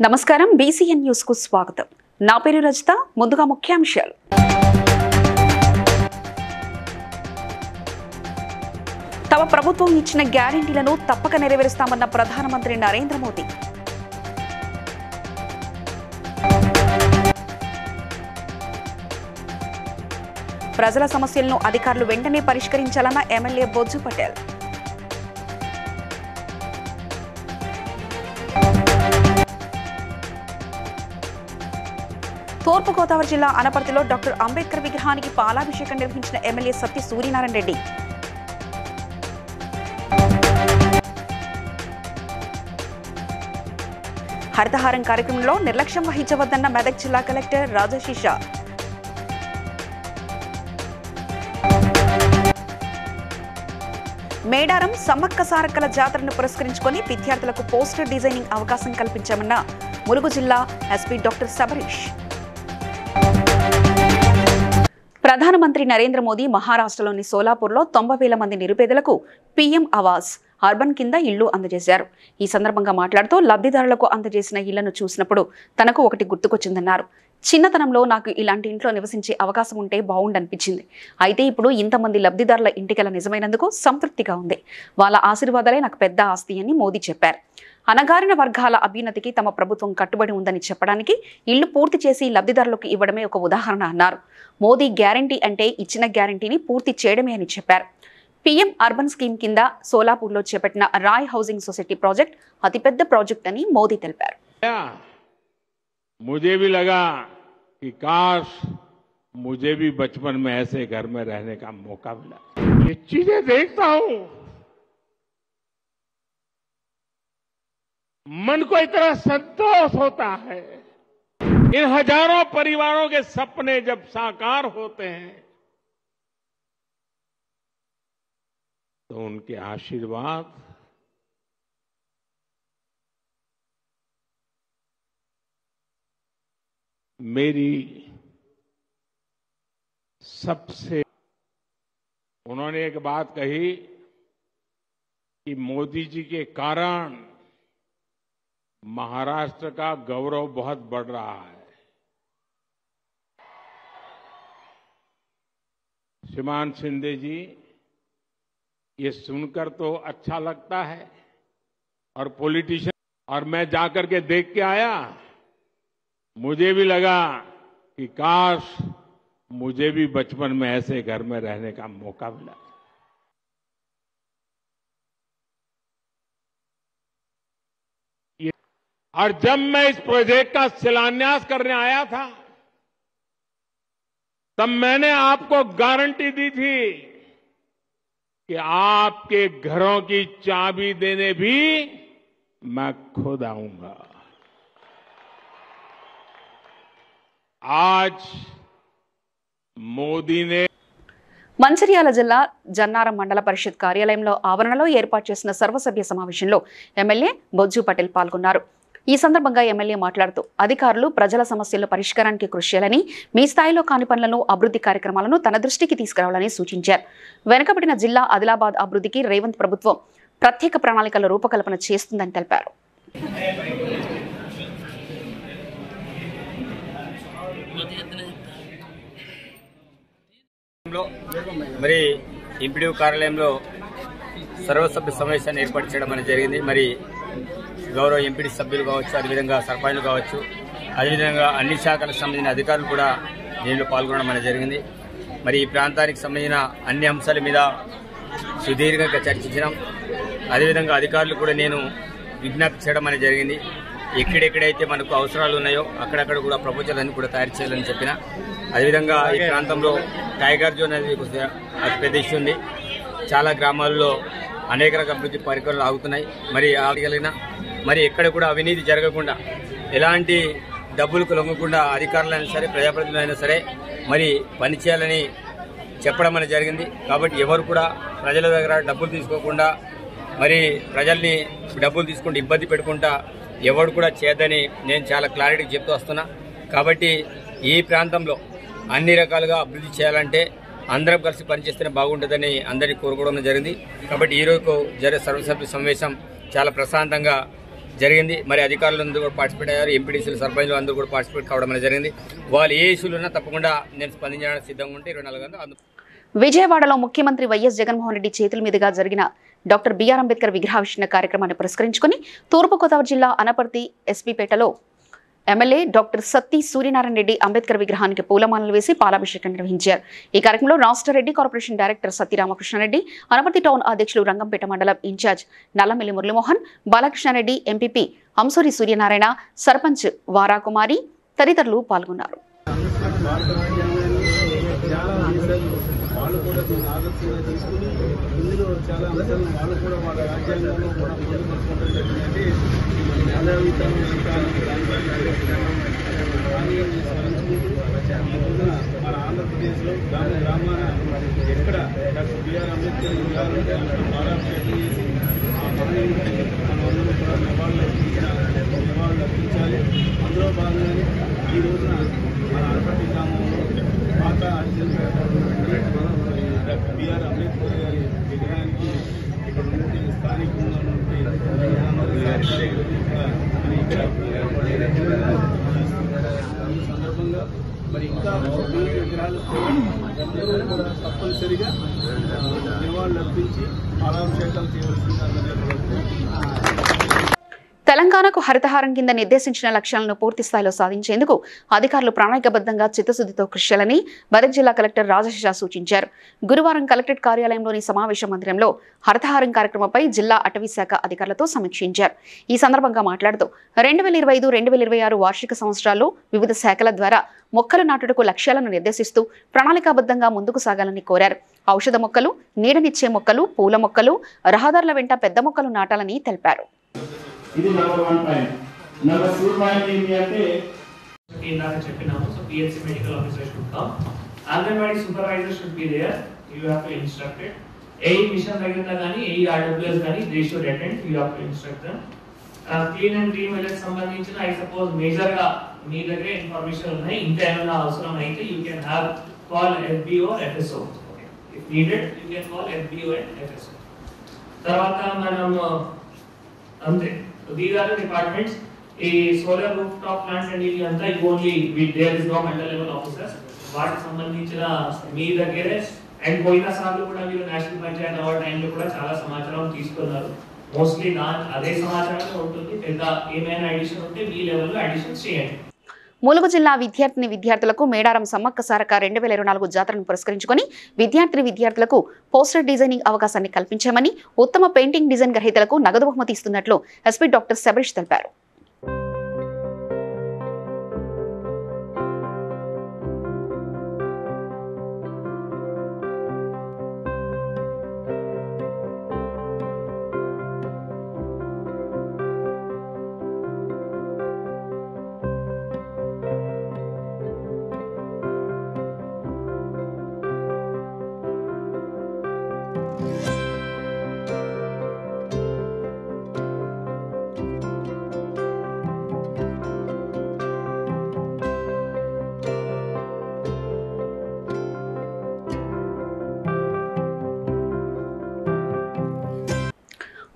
నమస్కారం BCN news కు స్వాగతం. నా పేరు రజిత. ముందుగా ముఖ్యాంశాలు. తమ ప్రభుత్వం ఇచ్చిన గ్యారెంటీలను తప్పక నెరవేరుస్తామన్న ప్రధానమంత్రి నరేంద్ర మోదీ. ప్రజల సమస్యలను అధికారులు వెంటనే పరిష్కరించాలన్న ఎమ్మెల్యే బొజ్జు పటేల్. తూర్పుగోదావరి జిల్లా అనపర్తిలో డాక్టర్ అంబేద్కర్ విగ్రహానికి పాలాభిషేకం నిర్వహించిన ఎమ్మెల్యే సత్తి సూర్యనారాయణ రెడ్డి. హరితహారం కార్యక్రమంలో నిర్లక్ష్యం వహించవద్దన్న మెదక్ జిల్లా కలెక్టర్ రాజశీష. మేడారం సమ్మక్క సారక్కల జాతరను పురస్కరించుకొని విద్యార్థులకు పోస్టర్ డిజైనింగ్ అవకాశం కల్పించామన్న ములుగు జిల్లా ఎస్పీ డాక్టర్ సబరీష్. ప్రధానమంత్రి నరేంద్ర మోదీ మహారాష్ట్రలోని సోలాపూర్లో 90,000 మంది నిరుపేదలకు పీఎం ఆవాస్ అర్బన్ కింద ఇళ్లు అందజేశారు. ఈ సందర్భంగా మాట్లాడుతూ లబ్ధిదారులకు అందజేసిన ఇళ్లను చూసినప్పుడు తనకు ఒకటి గుర్తుకొచ్చిందన్నారు. చిన్నతనంలో నాకు ఇలాంటి ఇంట్లో నివసించే అవకాశం ఉంటే బాగుండనిపించింది. అయితే ఇప్పుడు ఇంతమంది లబ్ధిదారుల ఇంటికల నిజమైనందుకు సంతృప్తిగా ఉంది. వాళ్ళ ఆశీర్వాదాలే నాకు పెద్ద ఆస్తి అని మోదీ చెప్పారు. అణగారిన వర్గాల అభ్యున్నతికి తమ ప్రభుత్వం కట్టుబడి ఉందని చెప్పడానికి ఇళ్లు పూర్తి చేసి లబ్ధిదారులకు ఇవ్వడమే ఒక ఉదాహరణ అన్నారు. మోదీ గ్యారంటీ అంటే ఇచ్చిన గ్యారంటీని పూర్తి చేయడమే అని చెప్పారు. పీఎం అర్బన్ స్కీమ్ కింద సోలాపూర్లో చేపట్టిన రాయ్ హౌసింగ్ సొసైటీ ప్రాజెక్ట్ అతిపెద్ద ప్రాజెక్ట్ అని మోదీ తెలిపారు. मुझे भी लगा कि काश मुझे भी बचपन में ऐसे घर में रहने का मौका मिला. ये चीजें देखता हूं, मन को इतना संतोष होता है. इन हजारों परिवारों के सपने जब साकार होते हैं तो उनके आशीर्वाद मेरी सबसे. उन्होंने एक बात कही कि मोदी जी के कारण महाराष्ट्र का गौरव बहुत बढ़ रहा है. श्रीमान शिंदे जी, ये सुनकर तो अच्छा लगता है और पॉलिटिशियन, और मैं जाकर के देख के आया. मुझे भी लगा कि काश मुझे भी बचपन में ऐसे घर में रहने का मौका मिला. और जब मैं इस प्रोजेक्ट का शिलान्यास करने आया था तब मैंने आपको गारंटी दी थी कि आपके घरों की चाबी देने भी मैं खुद आऊंगा. आज మోదీ నే. మంచిర్యాల జిల్లా జన్నారం మండల పరిషత్ కార్యాలయంలో ఆవరణలో ఏర్పాటు చేసిన సర్వసభ్య సమావేశంలో ఎమ్మెల్యే బొజ్జు పటేల్ పాల్గొన్నారు. ఈ సందర్భంగా ఎమ్మెల్యే మాట్లాడుతూ అధికారులు ప్రజల సమస్యల పరిష్కారానికి కృషి చేయాలని, మీ స్థాయిలో కాని పనులను, అభివృద్ధి కార్యక్రమాలను తన దృష్టికి తీసుకురావాలని సూచించారు. వెనుకబడిన జిల్లా ఆదిలాబాద్ అభివృద్ధికి రేవంత్ ప్రభుత్వం ప్రత్యేక ప్రణాళికల రూపకల్పన చేస్తుందని తెలిపారు. మరి ఎంపీడీ కార్యాలయంలో సర్వసభ్య సమావేశాన్ని ఏర్పాటు చేయడం అనేది జరిగింది. మరి గౌరవ ఎంపీడీ సభ్యులు కావచ్చు, అదేవిధంగా సర్పంచ్లు కావచ్చు, అదేవిధంగా అన్ని శాఖలకు సంబంధించిన అధికారులు కూడా దీనిలో పాల్గొనడం అనేది జరిగింది. మరి ఈ ప్రాంతానికి సంబంధించిన అన్ని అంశాల మీద సుదీర్ఘంగా చర్చించడం, అదేవిధంగా అధికారులు కూడా నేను విజ్ఞప్తి చేయడం అనేది జరిగింది. ఎక్కడెక్కడైతే మనకు అవసరాలు ఉన్నాయో అక్కడక్కడ కూడా ప్రపోజల్ కూడా తయారు చేయాలని చెప్పిన. అదేవిధంగా ఈ ప్రాంతంలో టైగర్ జోన్ అనేది అతి పెద్ద ఇష్యూ ఉంది. చాలా గ్రామాల్లో అనేక రకాల అభివృద్ధి కార్యక్రమాలు ఆగుతున్నాయి. మరి ఆగలిగిన మరి ఎక్కడ కూడా అవినీతి జరగకుండా, ఎలాంటి డబ్బులకు లొంగకుండా అధికారులైనా సరే, ప్రజాప్రతినిధులైనా సరే మరి పనిచేయాలని చెప్పడం అనేది జరిగింది. కాబట్టి ఎవరు కూడా ప్రజల దగ్గర డబ్బులు తీసుకోకుండా, మరి ప్రజల్ని డబ్బులు తీసుకుంటూ ఇబ్బంది పెట్టుకుంటా ఎవరు కూడా చేయద్దని నేను చాలా క్లారిటీగా చెప్తూ వస్తున్నా. కాబట్టి ఈ ప్రాంతంలో అన్ని రకాలుగా అభివృద్ధి చేయాలంటే అందరం కలిసి పనిచేస్తేనే బాగుంటుందని అందరినీ కోరుకోవడం జరిగింది. కాబట్టి ఈరోజు జరిగే సర్వసభ్య సమావేశం చాలా ప్రశాంతంగా జరిగింది. మరి అధికారులందరూ కూడా పార్టిసిపేట్ అయ్యారు. ఎంపీటీసీలు, సర్పంచ్లు అందరూ కూడా పార్టిసిపేట్ కావడం అనేది జరిగింది. వాళ్ళు ఏ ఇష్యూలు ఉన్నా తప్పకుండా నేను స్పందించడానికి సిద్ధంగా ఉంటే 24 గంటలు. విజయవాడలో ముఖ్యమంత్రి వైఎస్ జగన్మోహన్ రెడ్డి చేతుల మీదుగా జరిగిన డాక్టర్ బిఆర్ అంబేద్కర్ విగ్రహావిష్కరణ కార్యక్రమాన్ని పురస్కరించుకుని తూర్పుగోదావరి జిల్లా అనపర్తి ఎస్పీపేటలో ఎమ్మెల్యే డాక్టర్ సత్తి సూర్యనారాయణ రెడ్డి అంబేద్కర్ విగ్రహానికి పూలమాలలు వేసి పాలాభిషేకం నిర్వహించారు. ఈ కార్యక్రమంలో రాష్ట్ర Reddy corporation director Satti Ramakrishna Reddy, Anaparthi town అధ్యక్షులు రంగంపేట మండలం ఇన్ఛార్జ్ నల్లమిల్లి మురళీమోహన్, బాలకృష్ణారెడ్డి, ఎంపీపీ అంసూరి సూర్యనారాయణ, సర్పంచ్ వారాకుమారి తదితరులు పాల్గొన్నారు. మన ఆంధ్రప్రదేశ్లో గ్రామాన ఎక్కడ డాక్టర్ బిఆర్ అంబేద్కర్ పాలాభిషేకం చేసి ఆ మహనీయుడికి మనమందరూ కూడా నివాళులు అర్పించాలి. అందులో భాగంగానే ఈ రోజున మన అనపర్తి గ్రామంలో పాత డాక్టర్ బిఆర్ అంబేద్కర్ గారి విగ్రహానికి ఇక్కడ నుండి స్థానికంగా ఈ సందర్భంగా మరి ఇంకా విగ్రహాలు అందరూ కూడా తప్పనిసరిగా నివాళులు అర్పించి పాలాభిషేకాలు చేయవలసిందిగా. తెలంగాణకు హరితహారం కింద నిర్దేశించిన లక్ష్యాలను పూర్తి స్థాయిలో సాధించేందుకు అధికారులు ప్రణాళికబద్ధంగా చిత్తశుద్ధితో కృషి చేయాలని మెదక్ జిల్లా కలెక్టర్ రాజశేష సూచించారు. గురువారం కలెక్టరేట్ కార్యాలయంలోని సమావేశ మందిరంలో హరితహారం కార్యక్రమంపై జిల్లా అటవీ శాఖ అధికారులతో సమీక్షించారు. ఈ సందర్భంగా మాట్లాడుతూ 2025-2026 వార్షిక సంవత్సరాల్లో వివిధ శాఖల ద్వారా మొక్కలు నాటుటకు లక్ష్యాలను నిర్దేశిస్తూ ప్రణాళికాబద్ధంగా ముందుకు సాగాలని కోరారు. ఔషధ మొక్కలు, నీడనిచ్చే మొక్కలు, పూల మొక్కలు, రహదారుల వెంట పెద్ద మొక్కలు నాటాలని తెలిపారు. ఇది నెంబర్ 1 పాయింట్. నెంబర్ 2 పాయింట్ ఏంటి అంటే ఇందాక చెప్పినాము. So PHC medical officer should come, anganwadi supervisor should be there, you have to instruct it. ఏ మిషన్ దగ్గర కానీ ఏ ఆర్డబ్ల్యూఎస్ కానీ they should attend, you have to instruct them. Clean and green village సంబంధించిన ఐ సపోజ్ మేజర్ గా మీ దగ్గర information ఉన్నాయి, ఇంకా ఏమైనా అవసరం అయితే you can have call FBO FSO. If needed you can call FBO and FSO. తర్వాత మనం అంతే. So these are the departments. A solar rooftop plants and ఇది అంతా only there is no mental level officers. వాటికి సంబంధించిన మీ దగ్గరే and పోయిన సార్లు కూడా మీరు నేషనల్ పంచాయత్ అవార్డ్ టైంలో కూడా చాలా సమాచారం తీసుకున్నారు. మోస్ట్లీ అదే సమాచారం ఉంటుంది. పెద్ద ఏమైనా అడిషన్ ఉంటే మీ లెవెల్లో అడిషన్స్ చేయండి. ములుగు జిల్లా విద్యార్థులకు మేడారం సమ్మక్క సారక 2024 జాతరను పురస్కరించుకొని విద్యార్థులకు పోస్టర్ డిజైనింగ్ అవకాశాన్ని కల్పించామని, ఉత్తమ పెయింటింగ్ డిజైన్ గ్రహీతలకు నగదు బహుమతి ఇస్తున్నట్లు ఎస్పీ డాక్టర్ శబరీష్ తెలిపారు.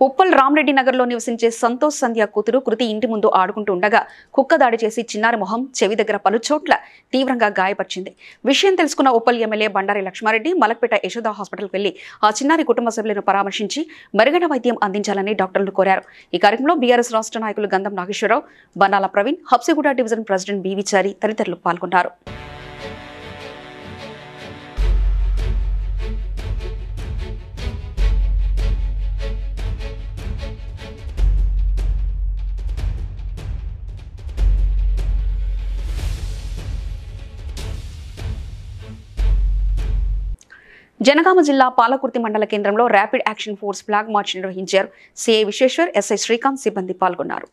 ఉప్పల్ రామరెడ్డి నగర్లో నివసించే సంతోష్ సంధ్య కూతురు కృతి ఇంటి ముందు ఆడుకుంటూ ఉండగా కుక్క దాడి చేసి చిన్నారి మొహం, చెవి దగ్గర పలుచోట్ల తీవ్రంగా గాయపరిచింది. విషయం తెలుసుకున్న ఉప్పల్ ఎమ్మెల్యే బండారి లక్ష్మారెడ్డి మలక్పేట యశోద హాస్పిటల్కి వెళ్లి ఆ చిన్నారి కుటుంబ సభ్యులను పరామర్శించి మెరుగైన వైద్యం అందించాలని డాక్టర్లు కోరారు. ఈ కార్యక్రమంలో బీఆర్ఎస్ రాష్ట్ర నాయకులు గంధం నాగేశ్వరరావు, బన్నాల ప్రవీణ్, హబ్సిగూడ డివిజన్ ప్రెసిడెంట్ బీవిచారి తదితరులు పాల్గొన్నారు. జనగామ జిల్లా పాలకుర్తి మండల కేంద్రంలో rapid action force flag March నిర్వహించారు. సిఐ విశ్వేశ్వర్, ఎస్ఐ శ్రీకాంత్ సిబ్బంది పాల్గొన్నారు.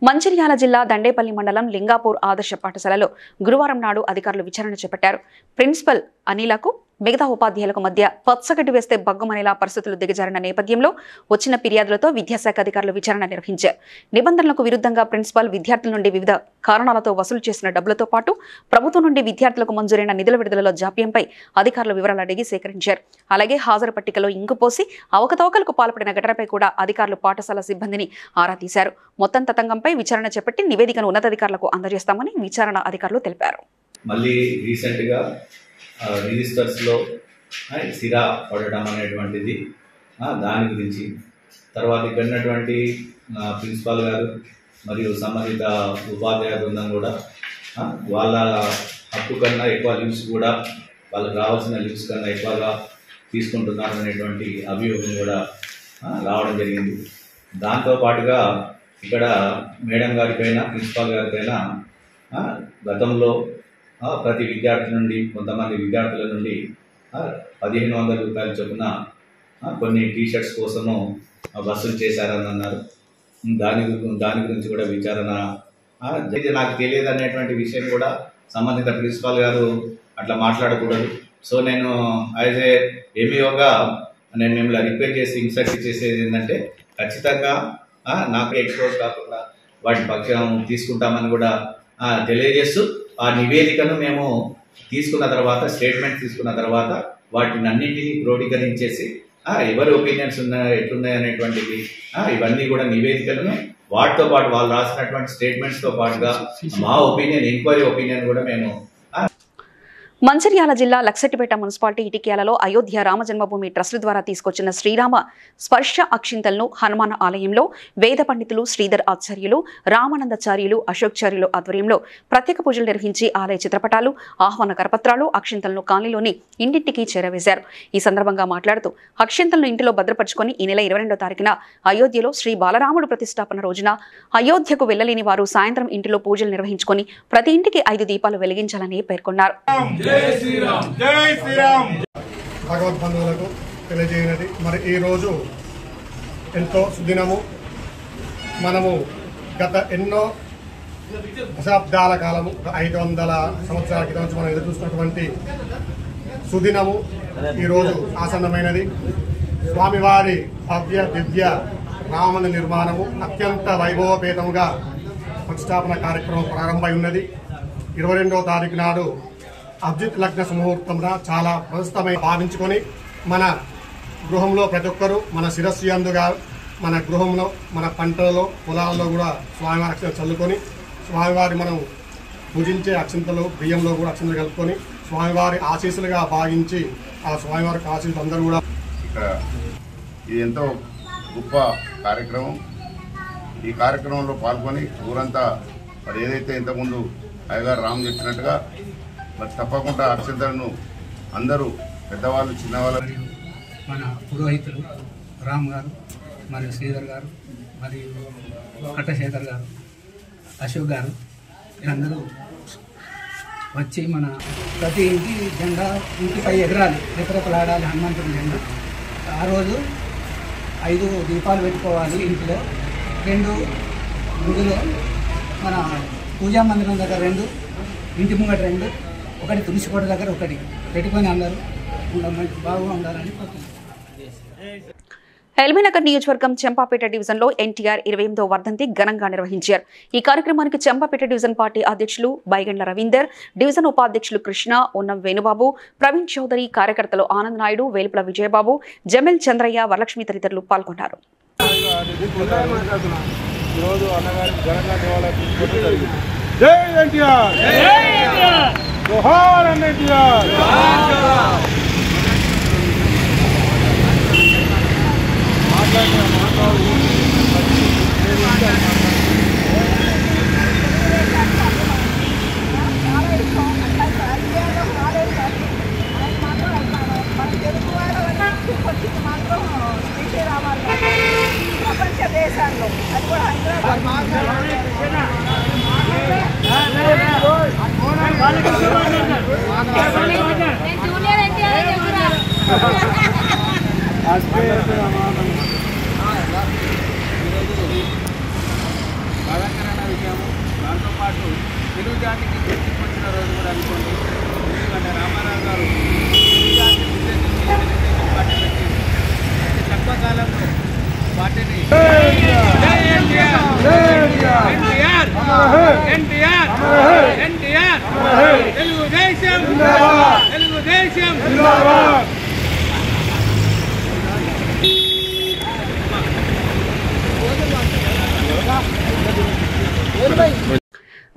మంచిర్యాల జిల్లా దండేపల్లి మండలం లింగాపూర్ ఆదర్శ పాఠశాలలో గురువారం నాడు అధికారులు విచారణ చేపట్టారు. ప్రిన్సిపల్ అనిలకు మిగతా ఉపాధ్యాయులకు మధ్య పచ్చగడ్డి వేస్తే బగ్గుమనేలా పరిస్థితులు దిగజారిన నేపథ్యంలో వచ్చిన ఫిర్యాదులతో విద్యాశాఖ అధికారులు విచారణ నిర్వహించారు. నిబంధనలకు విరుద్ధంగా ప్రిన్సిపల్ విద్యార్థుల నుండి వివిధ కారణాలతో వసూలు చేసిన డబ్బులతో పాటు ప్రభుత్వం నుండి విద్యార్థులకు మంజూరైన నిధుల విడుదలలో జాప్యంపై అధికారులు వివరాలు అడిగి సేకరించారు. అలాగే హాజరు పట్టికలో ఇంకు పోసి అవకతవకలకు పాల్పడిన ఘటనపై కూడా అధికారులు పాఠశాల సిబ్బందిని ఆరా తీశారు. మొత్తం తతంగంపై విచారణ చేపట్టి నివేదికను ఉన్నతాధికారులకు అందజేస్తామని విచారణ అధికారులు తెలిపారు. మళ్ళీ రీసెంట్గా రిజిస్టర్స్లో సిరా పడడం అనేటువంటిది దాని గురించి తర్వాత ఇక్కడ ఉన్నటువంటి ప్రిన్సిపాల్ గారు మరియు సంబంధిత ఉపాధ్యాయ బృందం కూడా వాళ్ళ హక్కు కన్నా ఎక్కువ లీవ్స్ కూడా వాళ్ళకి రావాల్సిన లీవ్స్ కన్నా ఎక్కువగా తీసుకుంటున్నారు అనేటువంటి అభియోగం కూడా రావడం జరిగింది. దాంతోపాటుగా ఇక్కడ మేడం గారిపైన ప్రిన్సిపాల్ గారిపైన గతంలో ప్రతి విద్యార్థి నుండి కొంతమంది విద్యార్థుల నుండి 1500 రూపాయల చొప్పున కొన్ని టీషర్ట్స్ కోసము వసూలు చేశారని అన్నారు. దాని గురించి కూడా విచారణ నాకు తెలియదు అనేటువంటి విషయం కూడా సంబంధిత ప్రిన్సిపాల్ గారు అట్లా మాట్లాడకూడదు. సో నేను యాజ్ ఏ ఎంఈఓగా నేను మిమ్మల్ని రిక్వెస్ట్ చేసి ఇన్సర్ట్ చేసేది ఏంటంటే ఖచ్చితంగా నాకు ఎక్స్పోజ్ కాకుండా వాటి పక్షం తీసుకుంటామని కూడా తెలియజేస్తూ ఆ నివేదికను మేము తీసుకున్న తర్వాత స్టేట్మెంట్ తీసుకున్న తర్వాత వాటిని అన్నింటినీ క్రోడీకరించేసి ఎవరి ఒపీనియన్స్ ఎట్లున్నాయి అనేటువంటిది ఇవన్నీ కూడా నివేదికలను వాటితో పాటు వాళ్ళు రాసినటువంటి స్టేట్మెంట్స్తో పాటుగా మా ఒపీనియన్ ఎంక్వైరీ ఒపీనియన్ కూడా మేము మంచిర్యాల జిల్లా లక్సెట్టిపేట మున్సిపాలిటీ ఇటిక్యాలలో అయోధ్య రామ జన్మభూమి ట్రస్ట్ ద్వారా తీసుకొచ్చిన శ్రీరామ స్పర్శ అక్షింతలను హనుమాన్ ఆలయంలో వేద పండితులు శ్రీధర్ ఆచార్యులు రామానందాచార్యులు అశోక్చార్యులు ఆధ్వర్యంలో ప్రత్యేక పూజలు నిర్వహించి ఆలయ చిత్రపటాలు ఆహ్వాన కరపత్రాలు అక్షింతలను కాలనీలోని ఇంటింటికి చేరవేశారు. ఈ సందర్భంగా మాట్లాడుతూ అక్షింతలను ఇంటిలో భద్రపరుచుకొని ఈ నెల 22వ తారీఖున అయోధ్యలో శ్రీ బాలరాముడు ప్రతిష్టాపన రోజున అయోధ్యకు వెళ్లలేని వారు సాయంత్రం ఇంటిలో పూజలు నిర్వహించుకొని ప్రతి ఇంటికి 5 దీపాలు వెలిగించాలని పేర్కొన్నారు. భగవద్బంధువులకు తెలియజేయనది మరి ఈరోజు ఎంతో సుదినము. మనము గత ఎన్నో దశాబ్దాల కాలము 500 సంవత్సరాల క్రితం నుంచి మనం ఎదురు చూసినటువంటి సుదినము ఈరోజు ఆసన్నమైనది. స్వామివారి భవ్య దివ్య రామమందిర నిర్మాణము అత్యంత వైభవపేతముగా ప్రతిష్టాపన కార్యక్రమం ప్రారంభమై ఉన్నది. 22వ తారీఖు నాడు అభిజిత్ లగ్న ముహూర్తంగా చాలా ప్రస్తుతమై భావించుకొని మన గృహంలో ప్రతి ఒక్కరూ మన శిరస్సు యందుగా మన గృహంలో మన పంటలలో పొలాలలో కూడా స్వామివారి అక్షంతలు చల్లుకొని స్వామివారి మనం పూజించే అక్షంతలు బియ్యంలో కూడా అక్షంతలు కలుపుకొని స్వామివారి ఆశీస్సులుగా భావించి ఆ స్వామివారికి ఆశీస్సులు అందరూ కూడా ఇక్కడ ఇది ఎంతో గొప్ప కార్యక్రమం. ఈ కార్యక్రమంలో పాల్గొని ఊరంతా మరి ఏదైతే ఇంతకుముందు అయ్యగారు రామ్ చెప్పినట్టుగా మరి తప్పకుండా అక్షంతలను అందరూ పెద్దవాళ్ళు చిన్నవాళ్ళు మన పురోహితులు రామ్ గారు మరియు శ్రీధర్ గారు మరియు కట్టశేఖర్ గారు అశోక్ గారు వీళ్ళందరూ వచ్చి మన ప్రతి ఇంటి జెండా ఇంటిపై ఎగరాలి, రెపరెపలాడాలి హనుమంతుడి జెండా. ఆ రోజు 5 దీపాలు పెట్టుకోవాలి ఇంటిలో. 2 ముందులో మన పూజా మందిరం దగ్గర 2, ఇంటి ముంగట 2, ఒకటి తులసికోట దగ్గర ఒకటి పెట్టుకొని అందరూ బాగా ఉండాలని కోరుతున్నాను. ఎల్బీనగర్ నియోజకవర్గం చెంపాపేట డివిజన్లో ఎన్టీఆర్ 28వ వర్ధంతి ఘనంగా నిర్వహించారు. ఈ కార్యక్రమానికి చెంపాపేట డివిజన్ పార్టీ అధ్యక్షులు బైగండ్ల రవీందర్, డివిజన్ ఉపాధ్యక్షులు కృష్ణ, ఉన్నం వేణుబాబు, ప్రవీణ్ చౌదరి, కార్యకర్తలు ఆనంద్ నాయుడు, వేలుపుల విజయబాబు, జమిల్ చంద్రయ్య, వరలక్ష్మి తదితరులు పాల్గొన్నారు. ప్రపంచ దేశాల్లో అది కూడా హైదరాబాద్ పాటు తెలుగుజాతికి గుర్తించిన రోజు కూడా అనుకోండి. ఎందుకంటే రామారావు గారు తెలుగుజాతిని ఉద్దేశించి తెలుగుదేశం పార్టీ పెట్టి అతి తక్కువ కాలంలో పార్టీని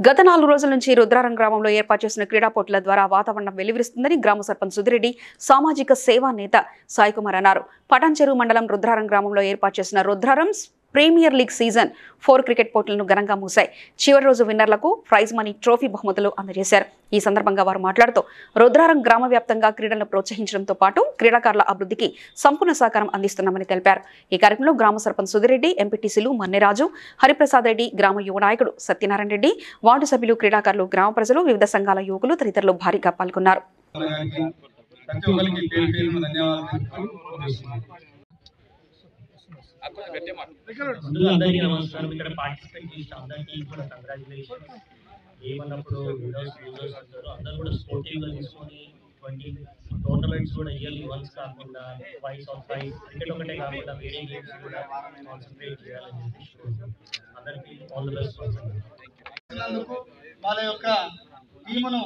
గత 4 రోజుల నుంచి రుద్రారం గ్రామంలో ఏర్పాటు చేసిన క్రీడా పోటీల ద్వారా వాతావరణం వెలువరిస్తుందని గ్రామ సర్పంచ్ సుధిరెడ్డి సామాజిక సేవా నేత సాయికుమార్ అన్నారు. పటాన్చెరు మండలం రుద్రారం గ్రామంలో ఏర్పాటు చేసిన Rudraram premier league season 4 cricket పోటీలను ఘనంగా మూసాయి. చివరి రోజు విన్నర్లకు ప్రైజ్ మనీ, ట్రోఫీ బహుమతులు అందజేశారు. ఈ సందర్భంగా వారు మాట్లాడుతూ రుద్రారం గ్రామ వ్యాప్తంగా క్రీడలను ప్రోత్సహించడంతో పాటు క్రీడాకారుల అభివృద్ధికి సంపూర్ణ సహకారం అందిస్తున్నామని తెలిపారు. ఈ కార్యక్రమంలో గ్రామ సర్పంచ్ సుధిరెడ్డి, ఎంపీటీసీలు మన్నెరాజు, హరిప్రసాద్ రెడ్డి, గ్రామ యువ నాయకుడు సత్యనారాయణ రెడ్డి, వార్డు సభ్యులు, క్రీడాకారులు, గ్రామ ప్రజలు, వివిధ సంఘాల యువకులు తదితరులు భారీగా పాల్గొన్నారు. అందరికీ నమస్కారం. ఇక్కడ పార్టిసిపేట్ చేసిన అందరికీ కూడా కంగ్రాచులేషన్. ఏమన్నప్పుడు యూజర్స్ అంటారు, అందరూ కూడా స్పోర్టివ్ గా తీసుకొని 20 టోర్నమెంట్స్ కూడా ఇయర్లీ వన్స్ కాకుండా ట్వైస్ ఆర్ థ్రైస్ క్రికెట్ ఒకటే కాకుండా వేరే గేమ్స్ కూడా కాన్సన్ట్రేట్ చేయాలని చెప్పి అందరికీ ఆల్ ది బెస్ట్. వాళ్ళ యొక్క టీమును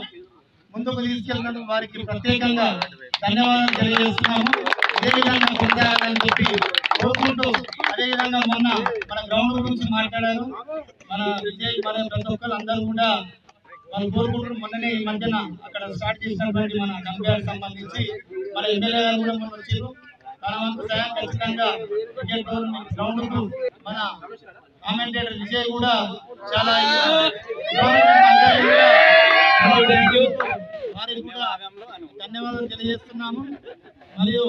ముందుకు తీసుకెళ్ళినందుకు వారికి ప్రత్యేకంగా ధన్యవాదాలు తెలియజేస్తున్నాము. అదేవిధంగా కొనసాగాలని చెప్పి కోరుకుంటూ, అదేవిధంగా మొన్న మన గ్రౌండ్ గురించి మాట్లాడారు మన విజయ్, మన ప్రతి ఒక్కరు అందరూ కూడా మనం కోరుకుంటున్నారు. మొన్ననే ఈ మధ్యన అక్కడ స్టార్ట్ చేసినటువంటి మన కంపెనీకి సంబంధించి మన ఎమ్మెల్యే గారు కూడా మనం వచ్చారు. మన వంతు సాయం ఖచ్చితంగా క్రికెట్ గ్రౌండ్ కు మన కామెంటేటర్ విజయ్ కూడా చాలా వారికి కూడా ధన్యవాదాలు తెలియజేస్తున్నాము. మరియు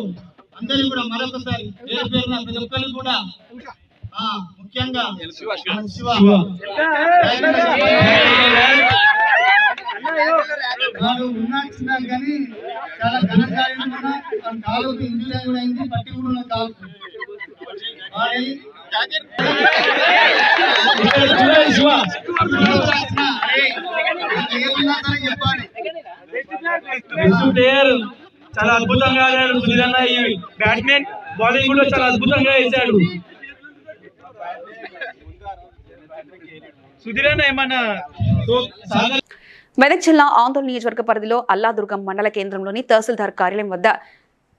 అందరూ కూడా మరొకసారి పేరు పేరున ప్రతి ఒక్కరు కూడా ముఖ్యంగా శివ వాడు ఉన్నాడు కానీ చాలా ఘనంగా కాలుకి ఇంజురీ కూడా అయింది, పట్టి కూడా ఉన్న కాలు ప్లేయర్ చాలా అద్భుతంగా ఆడాడు సుధీరన్న. ఈ బ్యాట్స్మెన్ బౌలింగ్ కూడా చాలా అద్భుతంగా వేశాడు. సుధీరన్న ఏమన్నా మెదక్ జిల్లా ఆందోళన నియోజకవర్గ పరిధిలో అల్లాదుర్గం మండల కేంద్రంలోని తహసీల్దార్ కార్యాలయం వద్ద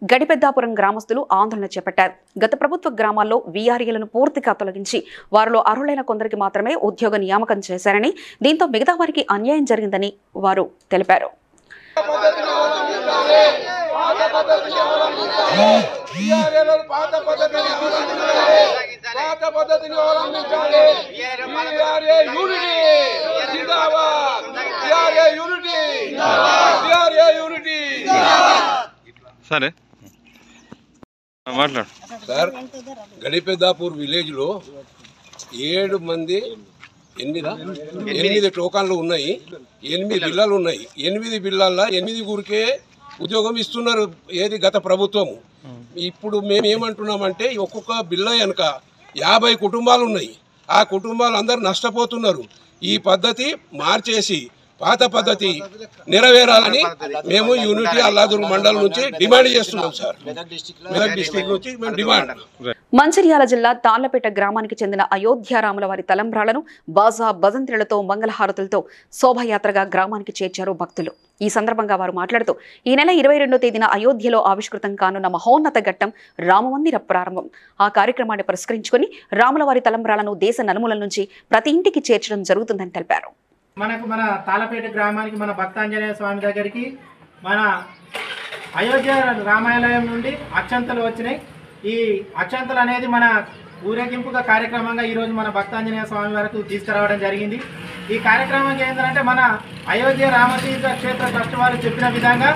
గడిపెద్దాపురం గ్రామస్తులు ఆందోళన చేపట్టారు. గత ప్రభుత్వ గ్రామాల్లో వీఆర్ఏలను పూర్తిగా తొలగించి వారిలో అర్హులైన కొందరికి మాత్రమే ఉద్యోగ నియామకం చేశారని, దీంతో మిగతా వారికి అన్యాయం జరిగిందని వారు తెలిపారు. సరే మాట్లాడు సార్. గడిపెద్దాపూర్ విలేజ్ లో 7 మంది 8 టోకన్లు ఉన్నాయి, 8 బిల్లాలు ఉన్నాయి. 8 బిల్లాల్లో 8 ఊరికే ఉద్యోగం ఇస్తున్నారు. ఏది గత ప్రభుత్వము. ఇప్పుడు మేము ఏమంటున్నామంటే ఒక్కొక్క బిల్ల వెనుక 50 కుటుంబాలు ఉన్నాయి. ఆ కుటుంబాలు అందరూ నష్టపోతున్నారు. ఈ పద్ధతి మార్చేసి పాత పద్ధతి నెరవేరాలని మేము యూనిటీ అల్లాదుర్గం మండలం నుంచి డిమాండ్ చేస్తున్నాం సార్. మెదక్ డిస్ట్రిక్ట్ నుంచి మేము డిమాండ్. మంచిర్యాల జిల్లా తాళ్లపేట గ్రామానికి చెందిన అయోధ్యారాముల వారి తలంబ్రాలను బాజా భజంత్రులతో మంగళహారతులతో శోభాయాత్రగా గ్రామానికి చేర్చారు భక్తులు. ఈ సందర్భంగా వారు మాట్లాడుతూ ఈ నెల 22వ తేదీన అయోధ్యలో ఆవిష్కృతం కానున్న మహోన్నత ఘట్టం రామమందిర ప్రారంభం. ఆ కార్యక్రమాన్ని పురస్కరించుకుని రాములవారి తలంబ్రాలను దేశ నలుమూలల నుంచి ప్రతి ఇంటికి చేర్చడం జరుగుతుందని తెలిపారు. మన తాళ్లపేట గ్రామానికి మన భక్తాంజనేయ స్వామి దగ్గరికి మన అయోధ్య రామాలయం నుండి అక్షంతలు వచ్చినాయి. ఈ అక్షంతలు అనేది మన ఊరేగింపుగా కార్యక్రమంగా ఈరోజు మన భక్తాంజనేయ స్వామి వరకు తీసుకురావడం జరిగింది. ఈ కార్యక్రమం ఏంటంటే మన అయోధ్య రామతీర్థ క్షేత్ర ట్రస్ట్ వారు చెప్పిన విధంగా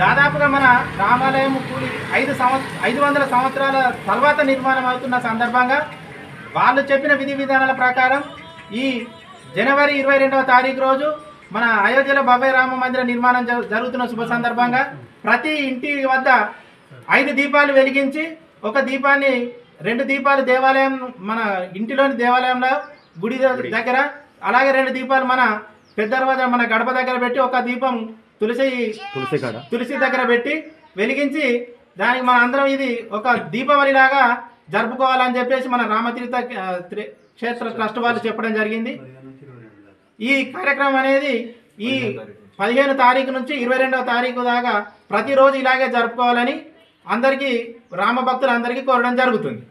దాదాపుగా మన రామాలయం కూలి 500 సంవత్సరాల తర్వాత నిర్మాణం అవుతున్న సందర్భంగా వాళ్ళు చెప్పిన విధి విధానాల ప్రకారం ఈ జనవరి 22వ తారీఖు రోజు మన అయోధ్యలో భవ్య రామ మందిర నిర్మాణం జరుగుతున్న శుభ సందర్భంగా ప్రతి ఇంటి వద్ద 5 దీపాలు వెలిగించి ఒక దీపాన్ని 2 దీపాలు దేవాలయం మన ఇంటిలోని దేవాలయంలో గుడి దగ్గర అలాగే 2 దీపాలు మన పెద్ద దర్వాజా మన గడప దగ్గర పెట్టి ఒక దీపం తులసి దగ్గర పెట్టి వెలిగించి దానికి మన అందరం ఇది ఒక దీపావళి లాగా జరుపుకోవాలని చెప్పేసి మన రామతీర్థ క్షేత్ర ట్రస్ట్ వాళ్ళు చెప్పడం జరిగింది. ఈ కార్యక్రమం అనేది ఈ 15 తారీఖు నుంచి 22వ తారీఖు దాకా ప్రతిరోజు ఇలాగే జరుపుకోవాలని అందరికీ రామ భక్తులందరికీ కోరడం జరుగుతుంది.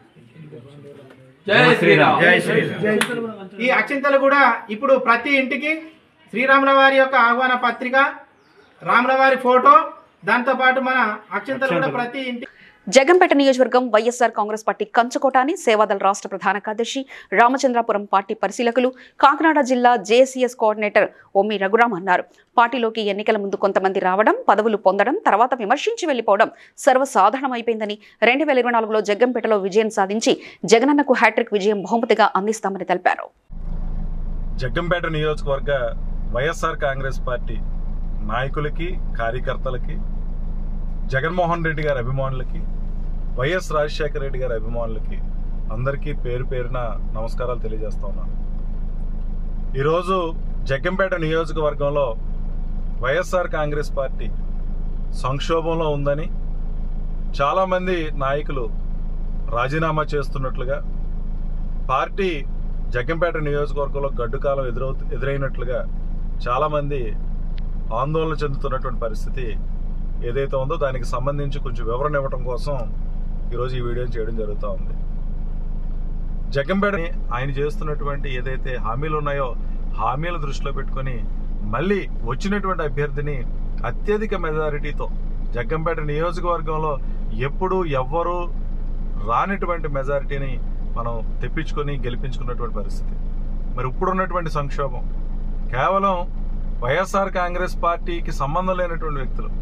జై శ్రీరామ్. జై శ్రీరామ్. ఈ అక్షింతలు కూడా ఇప్పుడు ప్రతి ఇంటికి శ్రీరాముల వారి యొక్క ఆహ్వాన పత్రిక, రాముల వారి ఫోటో, దాంతో పాటు మన అక్షింతలు కూడా ప్రతి ఇంటి. జగంపేట నియోజకవర్గం వైఎస్ఆర్ కాంగ్రెస్ పార్టీ కంచుకోట అని సేవాదళ రాష్ట్ర ప్రధాన కార్యదర్శి రామచంద్రాపురం పార్టీ పరిశీలకులు కాకినాడ జిల్లా జేసీఎస్ కోఆర్డినేటర్ ఒమ్మి రఘురామ్ అన్నారు. పార్టీలోకి ఎన్నికల ముందు కొంతమంది రావడం, పదవులు పొందడం, తర్వాత విమర్శించి వెళ్లిపోవడం సర్వసాధారణమైపోయిందని 2024లో జగంపేటలో విజయం సాధించి జగనన్నకు హ్యాట్రిక్ విజయం బహుమతిగా అందిస్తామని తెలిపారు. జగంపేట నియోజకవర్గ వైఎస్ఆర్ కాంగ్రెస్ పార్టీ నాయకులకి, కార్యకర్తలకి, జగన్మోహన్ రెడ్డి గారి అభిమానులకి, వైఎస్ రాజశేఖర రెడ్డి గారి అభిమానులకి అందరికీ పేరు పేరున నమస్కారాలు తెలియజేస్తా ఉన్నాను. ఈరోజు జగంపేట నియోజకవర్గంలో వైఎస్ఆర్ కాంగ్రెస్ పార్టీ సంక్షోభంలో ఉందని చాలామంది నాయకులు రాజీనామా చేస్తున్నట్లుగా, పార్టీ జగంపేట నియోజకవర్గంలో గడ్డుకాలం ఎదురైనట్లుగా చాలామంది ఆందోళన చెందుతున్నటువంటి పరిస్థితి ఏదైతే ఉందో దానికి సంబంధించి కొంచెం వివరణ ఇవ్వడం కోసం ఈరోజు ఈ వీడియోని చేయడం జరుగుతూ ఉంది. జగంపేట ఆయన చేస్తున్నటువంటి ఏదైతే హామీలు ఉన్నాయో హామీల దృష్టిలో పెట్టుకొని మళ్ళీ వచ్చినటువంటి అభ్యర్థిని అత్యధిక మెజారిటీతో జగంపేట నియోజకవర్గంలో ఎప్పుడూ ఎవ్వరూ రానిటువంటి మెజారిటీని మనం తెప్పించుకొని గెలిపించుకున్నటువంటి పరిస్థితి. మరి ఇప్పుడున్నటువంటి సంక్షోభం కేవలం వైఎస్ఆర్ కాంగ్రెస్ పార్టీకి సంబంధం లేనటువంటి వ్యక్తులు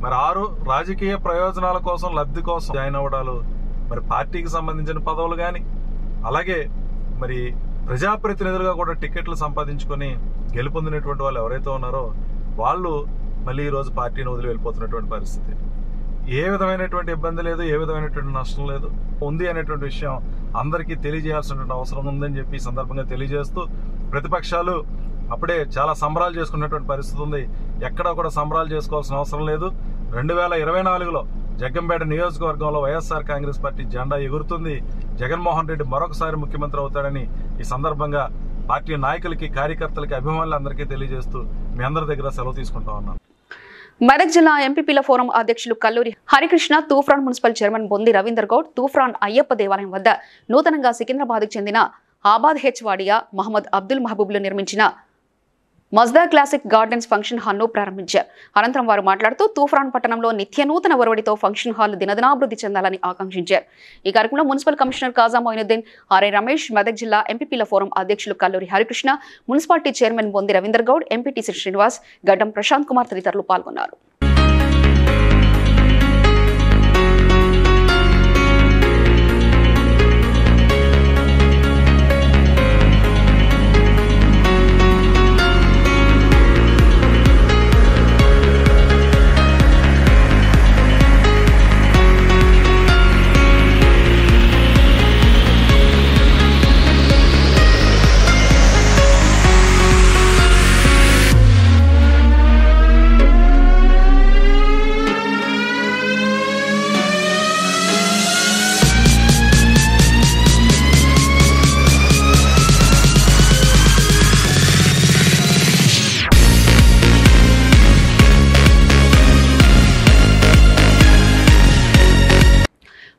మరి 6 రాజకీయ ప్రయోజనాల కోసం, లబ్ధి కోసం జాయిన్ అవ్వడాలు, మరి పార్టీకి సంబంధించిన పదవులు కానీ, అలాగే మరి ప్రజాప్రతినిధులుగా కూడా టికెట్లు సంపాదించుకొని గెలుపొందినటువంటి వాళ్ళు ఎవరైతే ఉన్నారో వాళ్ళు మళ్ళీ ఈరోజు పార్టీని వదిలి వెళ్ళిపోతున్నటువంటి పరిస్థితి. ఏ విధమైనటువంటి ఇబ్బంది లేదు, ఏ విధమైనటువంటి నష్టం లేదు, ఉంది అనేటువంటి విషయం అందరికీ తెలియజేయాల్సినటువంటి అవసరం ఉందని చెప్పి ఈ సందర్భంగా తెలియజేస్తూ, ప్రతిపక్షాలు అప్పుడే చాలా సంబరాలు చేసుకున్నటువంటి పరిస్థితి ఉంది. ఎక్కడా కూడా సంబరాలు చేసుకోవాల్సిన అవసరం లేదు. 2024లో జగంపేట నియోజకవర్గంలో వైఎస్ఆర్ కాంగ్రెస్ పార్టీ జెండా ఎగురుతుంది. జగన్మోహన్ రెడ్డి మరొకసారి ముఖ్యమంత్రి అవుతాడని ఈ సందర్భంగా పార్టీ నాయకులకి, కార్యకర్తలకి, అభిమానులందరికీ తెలియజేస్తూ మీ అందరి దగ్గర సెలవు తీసుకుంటా ఉన్నాను. మెదక్ జిల్లా ఎంపీపీల ఫోరం అధ్యక్షులు కల్లూరి హరికృష్ణ, తూఫ్రాన్ మున్సిపల్ చైర్మన్ బొంది రవీందర్ గౌడ్, తూఫ్రాన్ అయ్యప్ప దేవాలయం వద్ద నూతనంగా సికింద్రాబాద్కు చెందిన ఆబాద్ హెచ్ వాడియా మహమ్మద్ అబ్దుల్ మహబూబ్లు నిర్మించిన మజ్దా క్లాసిక్ గార్డెన్స్ ఫంక్షన్ హాల్ను ప్రారంభించారు. అనంతరం వారు మాట్లాడుతూ తూఫ్రాన్ పట్టణంలో నిత్య నూతన ఒరవడితో ఫంక్షన్ హాల్ దినదినాభివృద్ధి చెందాలని ఆకాంక్షించారు. ఈ కార్యక్రమంలో municipal commissioner Khaja Moinuddin, RI Ramesh, Medak జిల్లా ఎంపీపీల ఫోరం అధ్యక్షులు Kalluri Harikrishna, municipality chairman Bondi Ravinder Goud, MPTC Srinivas, Gaddam Prashanth Kumar తదితరులు పాల్గొన్నారు.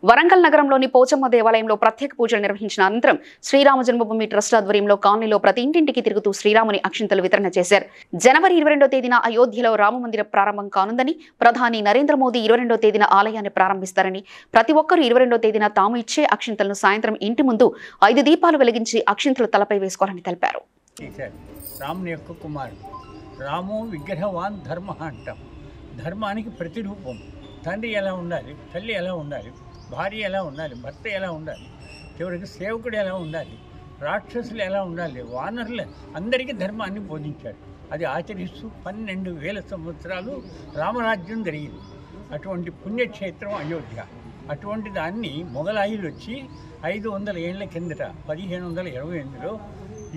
వరంగల్ నగరంలోని పోచమ్మ దేవాలయంలో ప్రత్యేక పూజలు నిర్వహించిన అనంతరం శ్రీరామ జన్మభూమి ట్రస్ట్ ఆధ్వర్యంలో కాలనీలో ప్రతి ఇంటింటికి తిరుగుతూ శ్రీరాముని అక్షింతలు వితరణ చేశారు. జనవరి 22వ తేదీన అయోధ్యలో రామమందిర ప్రారంభం కానుందని, ప్రధాని నరేంద్ర మోదీ 22వ తేదీన ఆలయాన్ని ప్రారంభిస్తారని, ప్రతి ఒక్కరూ 22వ తేదీన తాము ఇచ్చే అక్షింతలను సాయంత్రం ఇంటి ముందు 5 దీపాలు వెలిగించి అక్షింతలు తలపై వేసుకోవాలని తెలిపారు. రాముని యొక్క కుమారుడు రాము విగ్రహవాన్ ధర్మ అంటాం. ధర్మానికి ప్రతిరూపం. తండ్రి ఎలా ఉండాలి, తల్లి ఎలా ఉండాలి, భార్య ఎలా ఉండాలి, భర్త ఎలా ఉండాలి, చివరికి సేవకుడు ఎలా ఉండాలి, రాక్షసులు ఎలా ఉండాలి, వానరులు అందరికీ ధర్మాన్ని బోధించాడు. అది ఆచరిస్తూ 12,000 సంవత్సరాలు రామరాజ్యం జరిగింది. అటువంటి పుణ్యక్షేత్రం అయోధ్య. అటువంటి దాన్ని మొఘలాయులు వచ్చి 500 ఏళ్ల కిందట 1528లో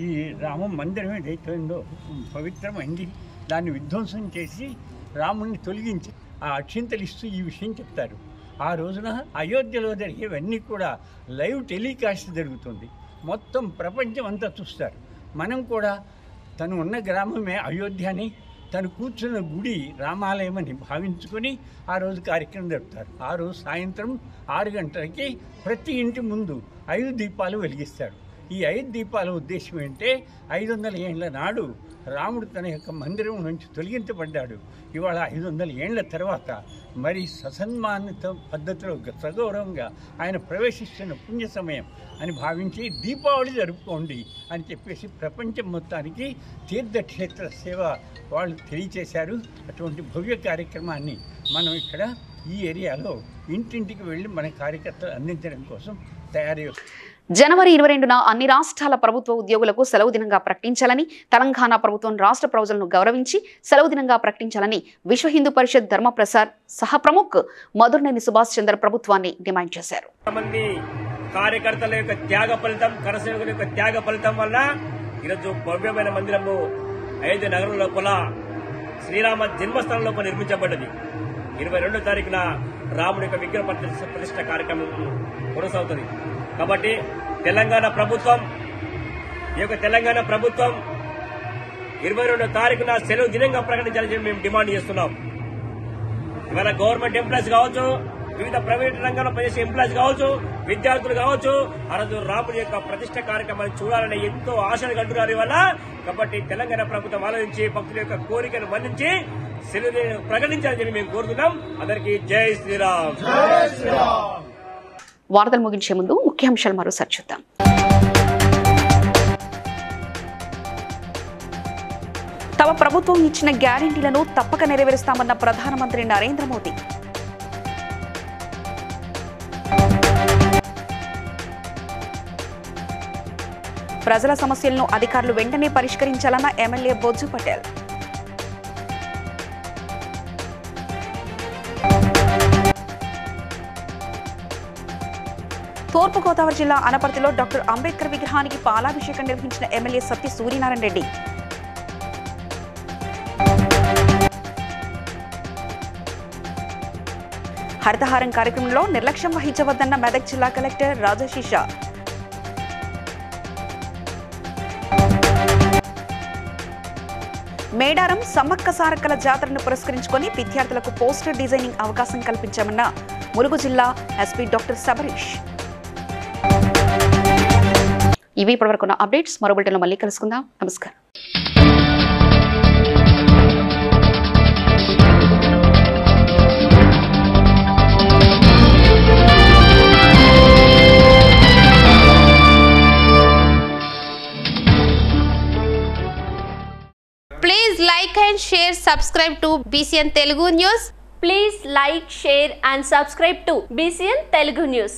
ఈ రామ మందిరం ఏదైతే ఉందో పవిత్రమైంది, దాన్ని విధ్వంసం చేసి రాముడిని తొలగించి ఆ అక్షింతలు ఇస్తూ ఈ విషయం చెప్తారు. ఆ రోజున అయోధ్యలో జరిగేవన్నీ కూడా లైవ్ టెలికాస్ట్ జరుగుతుంది, మొత్తం ప్రపంచం అంతా చూస్తారు. మనం కూడా తను ఉన్న గ్రామమే అయోధ్యని, తను కూర్చున్న గుడి రామాలయం అని భావించుకొని ఆ రోజు కార్యక్రమం జరుపుతారు. ఆ రోజు సాయంత్రం 6 గంటలకి ప్రతి ఇంటి ముందు 5 దీపాలు వెలిగిస్తారు. ఈ 5 దీపాల ఉద్దేశం ఏంటంటే 500 ఏళ్ల నాడు రాముడు తన యొక్క మందిరం నుంచి తొలగించబడ్డాడు. ఇవాళ 500 ఏళ్ల తర్వాత మరి ససన్మానిత పద్ధతిలో సగౌరవంగా ఆయన ప్రవేశిస్తున్న పుణ్య సమయం అని భావించి దీపావళి జరుపుకోండి అని చెప్పేసి ప్రపంచం మొత్తానికి తీర్థక్షేత్ర సేవ వాళ్ళు తెలియచేశారు. అటువంటి భవ్య కార్యక్రమాన్ని మనం ఇక్కడ ఈ ఏరియాలో ఇంటింటికి వెళ్ళి మన కార్యకర్తలు అందించడం కోసం తయారై జనవరి 22న అన్ని రాష్ట్రాల ప్రభుత్వ ఉద్యోగులకు సెలవు దినంగా ప్రకటించాలని, తెలంగాణ ప్రభుత్వం రాష్ట్ర ప్రజలను గౌరవించి సెలవు దినంగా ప్రకటించాలని విశ్వ హిందూ పరిషత్ ధర్మ ప్రసార్ సహ ప్రముఖ్ మధుర్నేని సుభాష్ చంద్ర ప్రభుత్వాన్ని డిమాండ్ చేశారు. కార్యకర్తల యొక్క త్యాగ ఫలితం, కరసేవకుల యొక్క త్యాగ ఫలితం వల్ల ఈరోజు భవ్యమైన మందిరము అయోధ్య నగరం లోపల శ్రీరామ జన్మస్థలం లోపల నిర్మించబడ్డది. 22వ తారీఖున రాముడి యొక్క విగ్రహ ప్రతిష్ట కార్యక్రమం కొనసాగుతుంది. కాబట్టి తెలంగాణ ప్రభుత్వం 22వ తారీఖున సెలవు దినంగా ప్రకటించాలని మేము డిమాండ్ చేస్తున్నాం. ఇవాళ గవర్నమెంట్ ఎంప్లాయీస్ కావచ్చు, వివిధ ప్రైవేట్ రంగంలో పనిచేసే ఎంప్లాయీస్ కావచ్చు, విద్యార్థులు కావచ్చు, ఆ రోజు రాముడి యొక్క ప్రతిష్ట కార్యక్రమాన్ని చూడాలని ఎంతో ఆశలు కంటున్నారు ఇవాళ. కాబట్టి తెలంగాణ ప్రభుత్వం ఆలోచించి భక్తుల యొక్క కోరికను మన్నించి సెలవు ప్రకటించాలని మేము కోరుతున్నాం. అందరికీ జై శ్రీరామ్. వార్తలు ముగించే ముందు ముఖ్యాంశాలు మరోసారి చూద్దాం. తమ ప్రభుత్వం ఇచ్చిన గ్యారెంటీలను తప్పక నెరవేరుస్తామన్న ప్రధానమంత్రి నరేంద్ర మోదీ. ప్రజల సమస్యలను అధికారులు వెంటనే పరిష్కరించాలన్న ఎమ్మెల్యే బొజ్జు పటేల్. తూర్పుగోదావరి జిల్లా అనపర్తిలో డాక్టర్ అంబేద్కర్ విగ్రహానికి పాలాభిషేకం నిర్వహించిన ఎమ్మెల్యే సత్య సూర్యనారాయణ రెడ్డి. హరితహారం కార్యక్రమంలో నిర్లక్ష్యం వహించవద్దన్న మెదక్ జిల్లా కలెక్టర్ రాజశీష. మేడారం సమ్మక్క సారక్కల జాతరను పురస్కరించుకొని విద్యార్థులకు పోస్టర్ డిజైనింగ్ అవకాశం కల్పించామన్న ములుగు జిల్లా ఎస్పీ డాక్టర్ సబరీష్. ఇవి ఇప్పటివరకున్న అప్డేట్స్. మరో బులెటిన్లో మళ్ళీ కలుసుకుందాం. నమస్కారం. Please like and share, subscribe to BCN Telugu News. Please like, share and subscribe to BCN Telugu News.